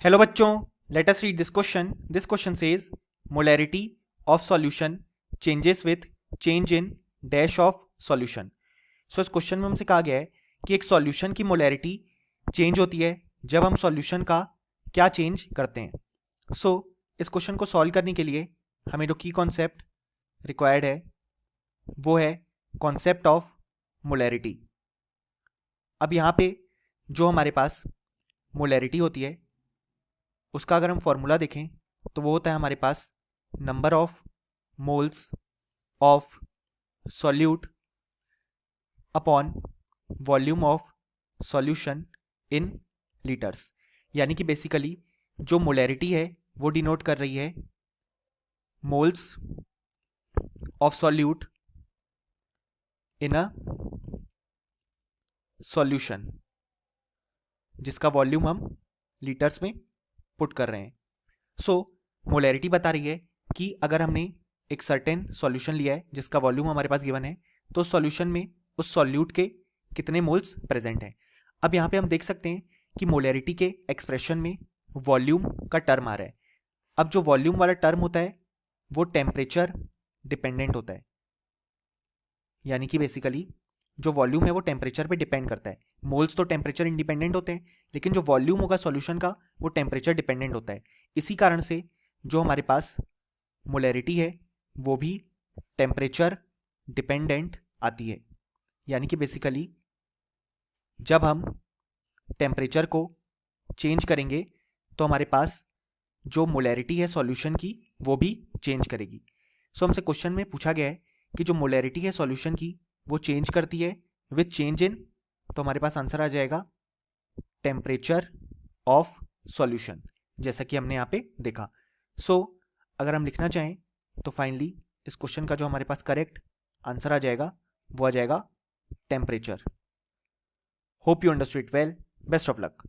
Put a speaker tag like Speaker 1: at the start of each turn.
Speaker 1: Hello बच्चों, let us read this question. This question says molarity of solution changes with change in dash of solution. So इस question में हमसे कहा गया है कि एक सॉल्यूशन की मोलैरिटी चेंज होती है जब हम सॉल्यूशन का क्या चेंज करते हैं. सो इस क्वेश्चन को सॉल्व करने के लिए हमें जो की कॉन्सेप्ट रिक्वायर्ड है वो है कॉन्सेप्ट ऑफ मोलैरिटी. अब यहाँ पे जो हमारे पास मोलैरिटी होती है उसका अगर हम फॉर्मूला देखें तो वो होता है हमारे पास number of moles of solute upon volume of solution in litres. यानी कि बेसिकली जो मोलैरिटी है वो डिनोट कर रही है moles of solute in a solution जिसका वॉल्यूम हम लीटर्स में पुट कर रहे हैं. सो मोलैरिटी बता रही है कि अगर हमने एक सर्टेन सॉल्यूशन लिया है जिसका वॉल्यूम हमारे पास गिवन है तो सॉल्यूशन में उस सॉल्यूट के कितने मोल्स प्रेजेंट हैं. अब यहाँ पे हम देख सकते हैं कि मोलैरिटी के एक्सप्रेशन में वॉल्यूम का टर्म आ रहा है. अब जो वॉल्यूम वाला टर्म होता है वो टेम्परेचर डिपेंडेंट होता है. यानी कि बेसिकली जो वॉल्यूम है वो टेम्परेचर पे डिपेंड करता है. मोल्स तो टेम्परेचर इंडिपेंडेंट होते हैं लेकिन जो वॉल्यूम होगा सॉल्यूशन का वो टेम्परेचर डिपेंडेंट होता है. इसी कारण से जो हमारे पास मोलैरिटी है वो भी टेम्परेचर डिपेंडेंट आती है. यानी कि बेसिकली जब हम टेम्परेचर को चेंज करेंगे तो हमारे पास जो मोलैरिटी है सॉल्यूशन की वो भी चेंज करेगी. सो हमसे क्वेश्चन में पूछा गया है कि जो मोलैरिटी है सॉल्यूशन की वो चेंज करती है विथ चेंज इन, तो हमारे पास आंसर आ जाएगा टेम्परेचर ऑफ सॉल्यूशन, जैसा कि हमने यहाँ पे देखा. सो अगर हम लिखना चाहें तो फाइनली इस क्वेश्चन का जो हमारे पास करेक्ट आंसर आ जाएगा वो आ जाएगा temperature. Hope you understood it well. Best of luck.